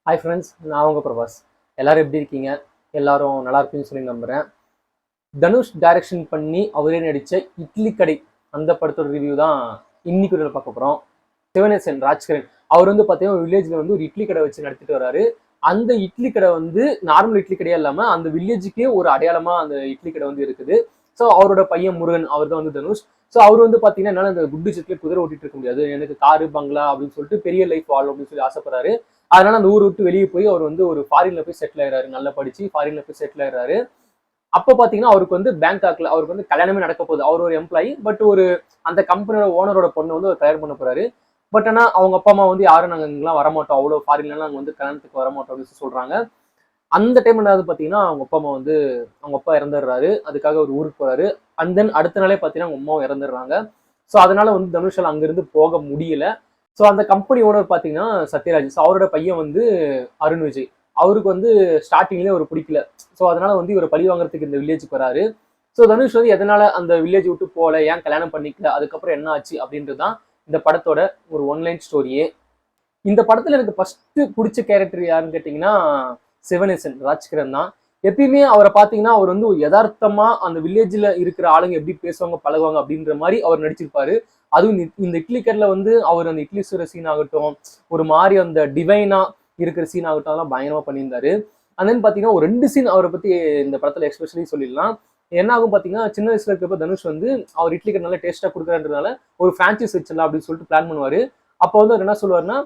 Hi friends, நான் உங்கள் பிரபாஸ். எல்லாரும் எப்படி இருக்கீங்க? எல்லாரும் நல்லா இருப்பீங்கன்னு சொல்லி நம்புகிறேன். தனுஷ் டைரக்ஷன் பண்ணி அவரே நடித்த இட்லி கடை அந்த படத்தோட ரிவ்யூ தான் இன்னைக்கு ஒரு பார்க்க போகிறோம். சிவனேசன் ராஜ்கிரண் அவர் வந்து பார்த்தீங்கன்னா வில்லேஜில் வந்து ஒரு இட்லி கடை வச்சு நடத்திட்டு வராரு. அந்த இட்லி கடை வந்து நார்மல் இட்லி கடையே இல்லாமல் அந்த வில்லேஜுக்கே ஒரு அடையாளமாக அந்த இட்லி கடை வந்து இருக்குது. ஸோ அவரோட பையன் முருகன் அவர் தான் வந்து தனுஷ். ஸோ அவர் வந்து பார்த்தீங்கன்னா என்னால் இந்த குண்டு செட்டில் குதிரை ஓட்டிட்டு இருக்க முடியாது, எனக்கு காரு பங்களா அப்படின்னு சொல்லிட்டு பெரிய லைஃப் வாழும் அப்படின்னு சொல்லி ஆசைப்படுறாரு. அதனால அந்த ஊர் விட்டு வெளியே போய் அவர் வந்து ஒரு ஃபாரின்ல போய் செட்டில் ஆயிடுறாரு. நல்லா படிச்சு ஃபாரின்ல போய் செட்டில் ஆயிடுறாரு. அப்போ பாத்தீங்கன்னா அவருக்கு வந்து பேங்காக்ல அவருக்கு வந்து கல்யாணமே நடக்க போகுது. அவர் ஒரு எம்ப்ளாயி, பட் ஒரு அந்த கம்பெனியோட ஓனரோட பொண்ணு வந்து ஒரு கல்யாணம் பண்ண போறாரு. பட் ஆனா அவங்க அப்பா அம்மா வந்து யாரும் நாங்க இங்கெல்லாம் வரமாட்டோம், அவ்வளவு ஃபாரின்லாம் நாங்க வந்து கல்யாணத்துக்கு வரமாட்டோம் அப்படின்னு சொல்றாங்க. அந்த டைம்ல பாத்தீங்கன்னா அவங்க அப்பா அம்மா வந்து அவங்க அப்பா இறந்துடுறாரு. அதுக்காக ஒரு ஊருக்கு போறாரு. அண்ட் தென் அடுத்த நாளே பாத்தீங்கன்னா அவங்க அம்மாவும் இறந்துடுறாங்க. ஸோ அதனால வந்து தனுஷால் அங்கிருந்து போக முடியல. ஸோ அந்த கம்பெனி ஓனர் பார்த்தீங்கன்னா சத்யராஜ். ஸோ அவரோட பையன் வந்து அருண் விஜய். அவருக்கு வந்து ஸ்டார்டிங்லேயே ஒரு பிடிக்கல. ஸோ அதனால வந்து இவர் பழி வாங்குறதுக்கு இந்த வில்லேஜுக்கு வராரு. ஸோ தனுஷ் வந்து எதனால அந்த வில்லேஜ் விட்டு போகல, ஏன் கல்யாணம் பண்ணிக்கல, அதுக்கப்புறம் என்ன ஆச்சு அப்படின்றது தான் இந்த படத்தோட ஒரு ஒன்லைன் ஸ்டோரியே. இந்த படத்துல எனக்கு ஃபர்ஸ்ட் பிடிச்ச கேரக்டர் யாருன்னு கேட்டீங்கன்னா சிவனேசன் ராஜ்கிரண் தான். எப்பயுமே அவரை பார்த்தீங்கன்னா அவர் வந்து ஒரு யதார்த்தமா அந்த வில்லேஜ்ல இருக்கிற ஆளுங்க எப்படி பேசுவாங்க பழகுவாங்க அப்படின்ற மாதிரி அவர் நடிச்சிருப்பாரு. அதுவும் இந்த இட்லி கடையில வந்து அவர் அந்த இட்லி சுர சீன் ஆகட்டும், ஒரு மாதிரி அந்த டிவைனா இருக்கிற சீன் ஆகட்டும், அதெல்லாம் பயங்கரமா பண்ணியிருந்தாரு. அண்ட் தென் பாத்தீங்கன்னா ஒரு 2 சீன் அவரை பத்தி இந்த படத்துல எக்ஸ்பெஷலி சொல்லிடலாம். என்ன ஆகும் பாத்தீங்கன்னா சின்ன வயசுல இருக்கப்ப தனுஷ் வந்து அவர் இட்லி கடை நல்லா டேஸ்டா கொடுக்குறதுனால ஒரு பிரான்ச்சைஸ் வச்சிடலாம் அப்படின்னு சொல்லிட்டு பிளான் பண்ணுவாரு. அப்போ வந்து அவர் என்ன சொல்லுவாருன்னா,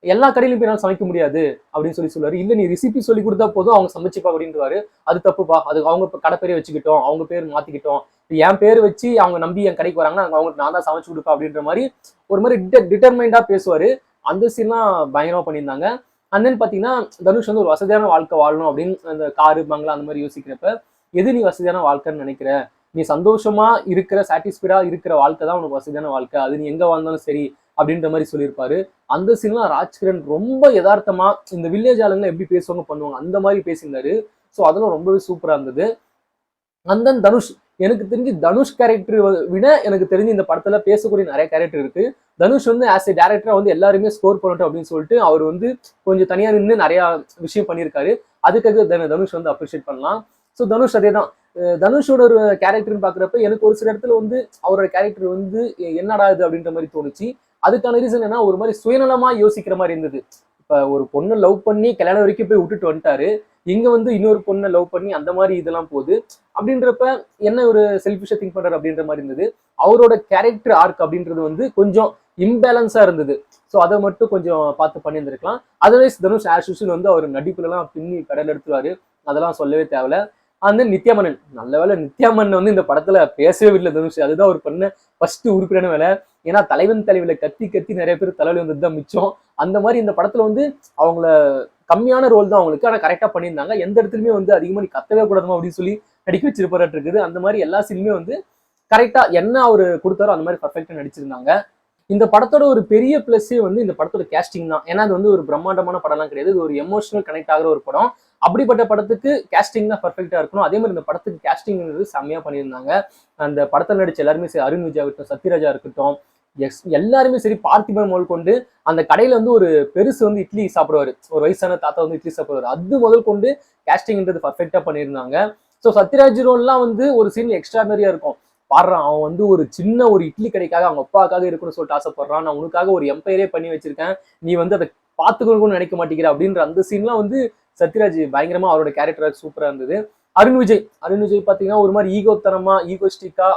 எல்லா கடையிலும் போய் என்னால சமைக்க முடியாது அப்படின்னு சொல்லுவாரு. இல்ல நீ ரெசிபி சொல்லி கொடுத்தா போதும், அவங்க சமைச்சுப்பா அப்படின்றாரு. அது தப்புப்பா, அது அவங்க கடை பேரே வச்சுக்கிட்டோம், அவங்க பேர் மாத்திக்கிட்டோம், என் பேர் வச்சு அவங்க நம்பி என் கடைக்கு வராங்கன்னா அவங்களுக்கு நான் தான் சமைச்சு கொடுப்பேன் அப்படின்ற மாதிரி ஒரு மாதிரி டிட்டர்மைண்டா பேசுவாரு. அந்த சீன்லாம் பயங்கரமா பண்ணியிருந்தாங்க. அண்ட் தென் பாத்தீங்கன்னா தனுஷ் வந்து ஒரு வசதியான வாழ்க்கை வாழணும் அப்படின்னு அந்த காரு பங்களா அந்த மாதிரி யோசிக்கிறப்ப, எது நீ வசதியான வாழ்க்கைன்னு நினைக்கிற, நீ சந்தோஷமா இருக்கிற சாட்டிஸ்ஃபைடா இருக்கிற வாழ்க்கை தான் உனக்கு வசதியான வாழ்க்கை, அது நீ எங்க வாழ்ந்தாலும் சரி அப்படின்ற மாதிரி சொல்லியிருப்பாரு. அந்த சீன்லாம் ராஜ்கிரண் ரொம்ப யதார்த்தமா இந்த வில்லேஜ் ஆளுங்க எப்படி பேசுவாங்க பண்ணுவாங்க அந்த மாதிரி பேசியிருந்தாரு. ஸோ அதெல்லாம் ரொம்பவே சூப்பரா இருந்தது. அண்ட் தென் தனுஷ், எனக்கு தெரிஞ்சு தனுஷ் கேரக்டர் விட எனக்கு தெரிஞ்சு இந்த படத்துல பேசக்கூடிய நிறைய கேரக்டர் இருக்கு. தனுஷ் வந்து ஆஸ் ஏ டேரக்டரா வந்து எல்லாருமே ஸ்கோர் பண்ணட்டும் அப்படின்னு சொல்லிட்டு அவர் வந்து கொஞ்சம் தனியா நின்று நிறைய விஷயம் பண்ணியிருக்காரு. அதுக்காக தனுஷ் வந்து அப்ரிஷியேட் பண்ணலாம். ஸோ தனுஷ் அதே தான். தனுஷோட ஒரு கேரக்டர்னு பாக்குறப்ப எனக்கு ஒரு சில இடத்துல வந்து அவரோட கேரக்டர் வந்து என்னடா இது அப்படின்ற மாதிரி தோணுச்சு. அதுக்கான ரீசன் என்ன, ஒரு மாதிரி சுயநலமா யோசிக்கிற மாதிரி இருந்தது. இப்ப ஒரு பொண்ணை லவ் பண்ணி கல்யாணம் வரைக்கும் போய் விட்டுட்டு வந்துட்டாரு. இங்க வந்து இன்னொரு பொண்ணை லவ் பண்ணி அந்த மாதிரி இதெல்லாம் போகுது. அப்படின்றப்ப என்ன ஒரு செல்ஃபிஷா திங்க் பண்றாரு அப்படின்ற மாதிரி இருந்தது. அவரோட கேரக்டர் ஆர்க் அப்படின்றது வந்து கொஞ்சம் இம்பேலன்ஸா இருந்தது. ஸோ அதை மட்டும் கொஞ்சம் பார்த்து பண்ணியிருந்திருக்கலாம். அதர்வைஸ் தனுஷ் ஆஸ் யூசுவல் வந்து அவர் நடிப்புல எல்லாம் பின்னி கடல் எடுத்துவாரு. அதெல்லாம் சொல்லவே தேவையில்ல. அந்த நித்யாமனன், நல்ல வேலை நித்யாமன்னன் வந்து இந்த படத்துல பேசவே இல்லை தனுஷ். அதுதான் அவர் பண்ண ஃபர்ஸ்ட் உருப்படியான வேலை. ஏன்னா தலைவன் தலைவில கத்தி கத்தி நிறைய பேர் தலைவலி வந்தது தான் மிச்சம். அந்த மாதிரி இந்த படத்துல வந்து அவங்கள கம்மியான ரோல் தான் அவங்களுக்கு, ஆனா கரெக்டா பண்ணியிருந்தாங்க. எந்த இடத்துலயுமே வந்து அதிகமா நீ கத்தவே கூடாதுமா அப்படின்னு சொல்லி நடிக்க வச்சிருப்பாரு இருக்குது. அந்த மாதிரி எல்லா சீனுமே வந்து கரெக்டா என்ன அவரு கொடுத்தாரோ அந்த மாதிரி பர்ஃபெக்டா நடிச்சிருந்தாங்க. இந்த படத்தோட ஒரு பெரிய பிளஸ்ஸே வந்து இந்த படத்தோட கேஸ்டிங் தான். ஏன்னா அது வந்து ஒரு பிரம்மாண்டமான படம்லாம் கிடையாது, இது ஒரு எமோஷனல் கனெக்ட் ஆகிற ஒரு படம். அப்படிப்பட்ட படத்துக்கு கேஸ்டிங் தான் பர்ஃபெக்டா இருக்கணும். அதே மாதிரி இந்த படத்துக்கு கேஸ்டிங் செம்மையா பண்ணியிருந்தாங்க. அந்த படத்தில் நடிச்ச எல்லாருமே சரி, அருண் விஜய் இருக்கட்டும், சத்யராஜா இருக்கட்டும், எல்லாருமே சரி, பார்த்திபன் முதல் கொண்டு அந்த கடையில வந்து ஒரு பெருசு வந்து இட்லி சாப்பிடுவாரு, ஒரு வயசான தாத்தா வந்து இட்லி சாப்பிடுவாரு, அது முதல் கொண்டு கேஸ்டிங்ன்றது பர்ஃபெக்டா பண்ணியிருந்தாங்க. ஸோ சத்யராஜ் ரோல்லாம் வந்து ஒரு சீன் எக்ஸ்ட்ரானரியா இருக்கும். பாடுறான் அவன் வந்து ஒரு சின்ன ஒரு இட்லி கடைக்காக அவங்க அப்பாவுக்காக இருக்குன்னு சொல்லிட்டு ஆசைப்படுறான். நான் உனக்காக ஒரு எம்பையரே பண்ணி வச்சிருக்கேன், நீ வந்து அதை பார்த்துக்கணும்னு நினைக்க மாட்டேங்கிற அப்படின்ற அந்த சீன்லாம் வந்து சத்யராஜ் பயங்கரமா அவரோட கேரக்டர் சூப்பரா இருந்தது. அருண் விஜய் பாத்தீங்கன்னா ஒரு மாதிரி ஈகோத்தனமா ஈகோஸ்டிக்கா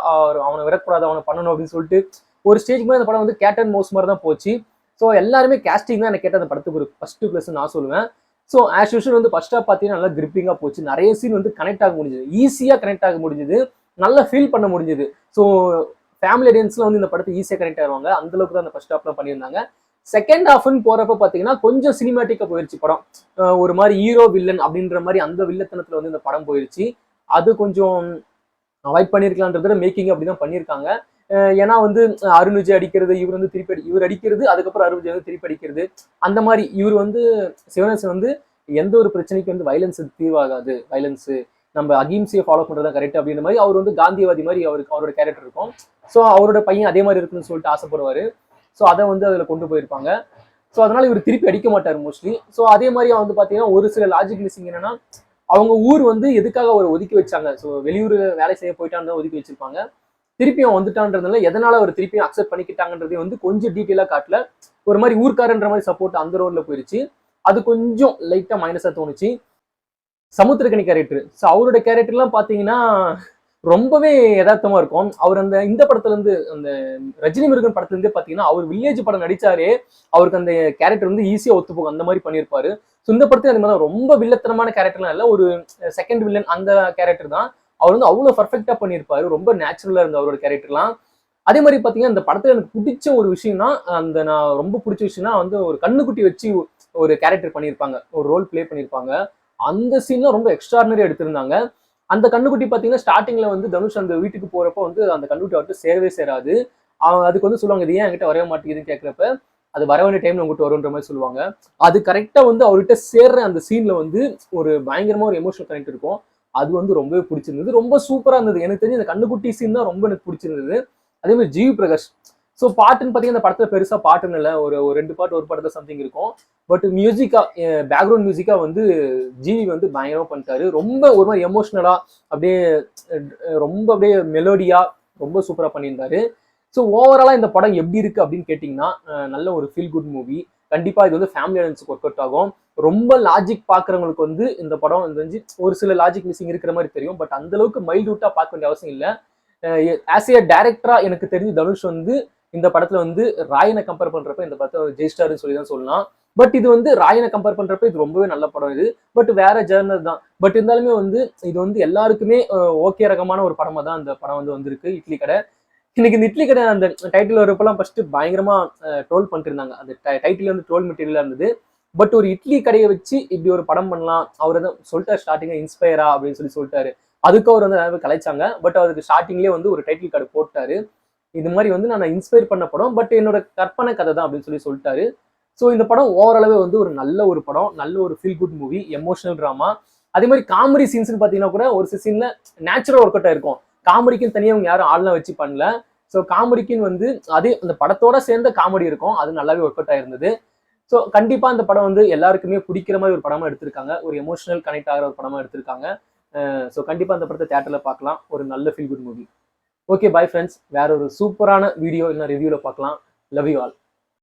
அவனை விடக்கூடாது, அவனை பண்ணணும் அப்படின்னு சொல்லிட்டு ஒரு ஸ்டேஜ் மாதிரி அந்த படம் வந்து கேட் அண்ட் மவுஸ் மாதிரி தான் போச்சு. ஸோ எல்லாருமே கேஸ்டிங் தான் எனக்கு கேட்ட அந்த படத்துக்கு ஒரு ஃபர்ஸ்ட் பிளஸ் நான் சொல்லுவேன். ஸோ ஆஸ் யூஷுவல் வந்து ஃபர்ஸ்ட் ஹாஃப் பார்த்தீங்கன்னா நல்லா கிரிப்பிங்கா போச்சு. நிறைய சீன் வந்து கனெக்ட் ஆக முடிஞ்சது, ஈஸியா கனெக்ட் ஆக முடிஞ்சது, நல்லா ஃபீல் பண்ண முடிஞ்சது. ஸோ ஃபேமிலி ஆடியன்ஸ்லாம் வந்து இந்த படத்தை ஈஸியாக கனெக்ட் ஆவாங்க, அந்த அளவுக்கு தான் அந்த ஃபர்ஸ்ட் ஹாஃப்லாம் பண்ணியிருந்தாங்க. செகண்ட் ஹாஃப்னு போறப்ப பாத்தீங்கன்னா கொஞ்சம் சினிமேட்டிக்கா போயிருச்சு படம். ஒரு மாதிரி ஹீரோ வில்லன் அப்படின்ற மாதிரி அந்த வில்லத்தனத்துல வந்து இந்த படம் போயிருச்சு. அது கொஞ்சம் அவாய்ட் பண்ணிருக்கலான்றத மேக்கிங் அப்படிதான் பண்ணியிருக்காங்க. ஏன்னா வந்து அருண் விஜய் அடிக்கிறது, இவர் வந்து திருப்பி இவர் அடிக்கிறது, அதுக்கப்புறம் அருண் விஜய் வந்து திருப்பி அடிக்கிறது, அந்த மாதிரி இவர் வந்து சிவனேசன் வந்து எந்த ஒரு பிரச்சனைக்கு வந்து வயலன்ஸ் தீர்வாகாது, வயலன்ஸ் நம்ம அகிம்சையை ஃபாலோ பண்றதா கரெக்ட் அப்படின்ற மாதிரி அவர் வந்து காந்தியவாதி மாதிரி அவரோட கேரக்டர் இருக்கும். ஸோ அவரோட பையன் அதே மாதிரி இருக்குன்னு சொல்லிட்டு ஆசைப்படுவாரு. ஸோ அதை வந்து அதில் கொண்டு போயிருப்பாங்க. ஸோ அதனால இவர் திருப்பி அடிக்க மாட்டார் மோஸ்ட்லி. ஸோ அதே மாதிரி வந்து பார்த்தீங்கன்னா ஒரு சில லாஜிக் மிஸ்ஸிங் என்னன்னா, அவங்க ஊர் வந்து எதுக்காக அவர் ஒதுக்கி வச்சாங்க, ஸோ வெளியூர் வேலை செய்ய போயிட்டான்னு ஒதுக்கி வச்சிருப்பாங்க, திருப்பி அவன் வந்துட்டான்றதுனால எதனால அவர் திருப்பியும் அக்செப்ட் பண்ணிக்கிட்டாங்கன்றதையும் வந்து கொஞ்சம் டீட்டெயிலாக காட்டல. ஒரு மாதிரி ஊர்க்காரன்ற மாதிரி சப்போர்ட் அந்த ரோல்ல போயிருச்சு. அது கொஞ்சம் லைட்டா மைனஸா தோணுச்சு. சமுத்திரக்கனி கேரக்டர், ஸோ அவரோட கேரக்டர்லாம் பார்த்தீங்கன்னா ரொம்பவே யதார்த்தமா இருக்கும். அவர் அந்த இந்த படத்துல இருந்து அந்த ரஜினி முருகன் படத்துல இருந்தே பாத்தீங்கன்னா அவர் வில்லேஜ் படம் நடிச்சாரே அவருக்கு அந்த கேரக்டர் வந்து ஈஸியா ஒத்து போகும், அந்த மாதிரி பண்ணியிருப்பாரு. ஸோ இந்த படத்துல அந்த மாதிரி ரொம்ப வில்லத்தனமான கேரக்டர்லாம் இல்லை, ஒரு செகண்ட் வில்லன் அந்த கேரக்டர் தான். அவர் வந்து அவ்வளவு பர்ஃபெக்டா பண்ணியிருப்பாரு, ரொம்ப நேச்சுரலா இருந்த அவரோட கேரக்டர்லாம். அதே மாதிரி பாத்தீங்கன்னா இந்த படத்துல எனக்கு பிடிச்ச ஒரு விஷயம்னா, அந்த நான் ரொம்ப பிடிச்ச விஷயம்னா வந்து ஒரு கண்ணுக்குட்டி வச்சு ஒரு கேரக்டர் பண்ணியிருப்பாங்க, ஒரு ரோல் பிளே பண்ணியிருப்பாங்க. அந்த சீன்லாம் ரொம்ப எக்ஸ்ட்ராடினரியா எடுத்திருந்தாங்க. அந்த கண்ணுக்குட்டி பாத்தீங்கன்னா ஸ்டார்டிங்ல வந்து தனுஷ் அந்த வீட்டுக்கு போறப்போ வந்து அந்த கண்ணுக்குட்டி அவர்கிட்ட சேரவே சேராது. அவங்க அதுக்கு வந்து சொல்லுவாங்க, இது ஏன் என்கிட்ட வரவே மாட்டேங்குதுன்னு கேட்கிறப்ப, அது வர வேண்டிய டைம்ல உங்ககிட்ட வரும்ன்ற மாதிரி சொல்லுவாங்க. அது கரெக்டா வந்து அவர்கிட்ட சேர்ற அந்த சீன்ல வந்து ஒரு பயங்கரமா ஒரு எமோஷனல் கனெக்ட் இருக்கும். அது வந்து ரொம்பவே பிடிச்சிருந்தது, ரொம்ப சூப்பரா இருந்தது. எனக்கு தெரிஞ்சு அந்த கண்ணுக்குட்டி சீன் தான் ரொம்ப எனக்கு பிடிச்சிருந்தது. அதே மாதிரி ஜிவி பிரகாஷ், ஸோ பாட்டுன்னு பார்த்தீங்கன்னா இந்த படத்துல பெருசா பாட்டுன்னு இல்லை, ஒரு 2 பாட்டு ஒரு படத்துல சம்திங் இருக்கும். பட் மியூசிக்கா, பேக்ரவுண்ட் மியூசிக்கா வந்து ஜிவி வந்து பயங்கரமா பண்ணிட்டாரு. ரொம்ப ஒரு மாதிரி எமோஷனலா அப்படியே ரொம்ப அப்படியே மெலோடியா ரொம்ப சூப்பரா பண்ணியிருந்தாரு. ஸோ ஓவராலா இந்த படம் எப்படி இருக்கு அப்படின்னு கேட்டிங்கன்னா, நல்ல ஒரு ஃபீல் குட் மூவி. கண்டிப்பா இது வந்து ஃபேமிலி ஆடியன்ஸ்க்கு ஒர்க் அவுட் ஆகும். ரொம்ப லாஜிக் பாக்குறவங்களுக்கு வந்து இந்த படம் வந்து ஒரு சில லாஜிக் மிஸ்ஸிங் இருக்கிற மாதிரி தெரியும். பட் அந்த அளவுக்கு மைல்டூட்டா பார்க்க வேண்டிய அவசியம் இல்லை. ஆஸ் ஏ டைரக்டரா எனக்கு தெரிஞ்சு தனுஷ் வந்து இந்த படத்துல வந்து ராயனை கம்பேர் பண்றப்ப இந்த படத்தை ஜெயிஸ்டார்னு சொல்லி தான் சொல்லலாம். பட் இது வந்து ராயனை கம்பேர் பண்றப்ப இது ரொம்பவே நல்ல படம் இது. பட் வேற ஜேர்னர் தான். பட் இருந்தாலுமே வந்து இது வந்து எல்லாருக்குமே ஓகே ரகமான ஒரு படமா தான் இந்த படம் வந்து வந்திருக்கு. இட்லி கடை, இன்னைக்கு இந்த இட்லி கடை அந்த டைட்டில் வரப்பெல்லாம் ஃபர்ஸ்ட் பயங்கரமா ட்ரோல் பண்ணிட்டு இருந்தாங்க. அந்த டைட்டில் வந்து ட்ரோல் மெட்டீரியலா இருந்தது. பட் ஒரு இட்லி கடையை வச்சு இப்படி ஒரு படம் பண்ணலாம், அவர் தான் சொல்லிட்டாரு ஸ்டார்டிங்கா, இன்ஸ்பயரா அப்படின்னு சொல்லிட்டாரு. அதுக்கு அவர் வந்து நிறைய கலைச்சாங்க. பட் அவருக்கு ஸ்டார்டிங்லேயே வந்து ஒரு டைட்டில் கார்டு போட்டாரு, இது மாதிரி வந்து நான் இன்ஸ்பயர் பண்ண படம், பட் என்னோட கற்பனை கதை தான் அப்படின்னு சொல்லிட்டாரு. ஸோ இந்த படம் ஓவராலவே வந்து ஒரு நல்ல ஒரு படம், நல்ல ஒரு feel good movie, emotional drama. அதே மாதிரி காமெடி சீன்ஸ்னு பார்த்தீங்கன்னா கூட ஒரு சில சீன்ல நேச்சுரல் ஒர்க் அவுட் ஆயிருக்கும். காமெடிக்குன்னு தனியாக அவங்க யாரும் ஆள்லாம் வச்சு பண்ணல. ஸோ காமெடிக்குன்னு வந்து அதே அந்த படத்தோட சேர்ந்த காமெடி இருக்கும், அது நல்லாவே ஒர்க் அவுட் ஆயிருந்தது. ஸோ கண்டிப்பா அந்த படம் வந்து எல்லாருக்குமே பிடிக்கிற மாதிரி ஒரு படமா எடுத்திருக்காங்க, ஒரு எமோஷனல் கனெக்ட் ஆகிற ஒரு படமா எடுத்திருக்காங்க. ஸோ கண்டிப்பா அந்த படத்தை தியேட்டர்ல பார்க்கலாம், ஒரு நல்ல feel good movie. Okay, bye friends, வேற ஒரு சூப்பரான வீடியோ இல்லை ரிவ்யூல பார்க்கலாம். Love you all.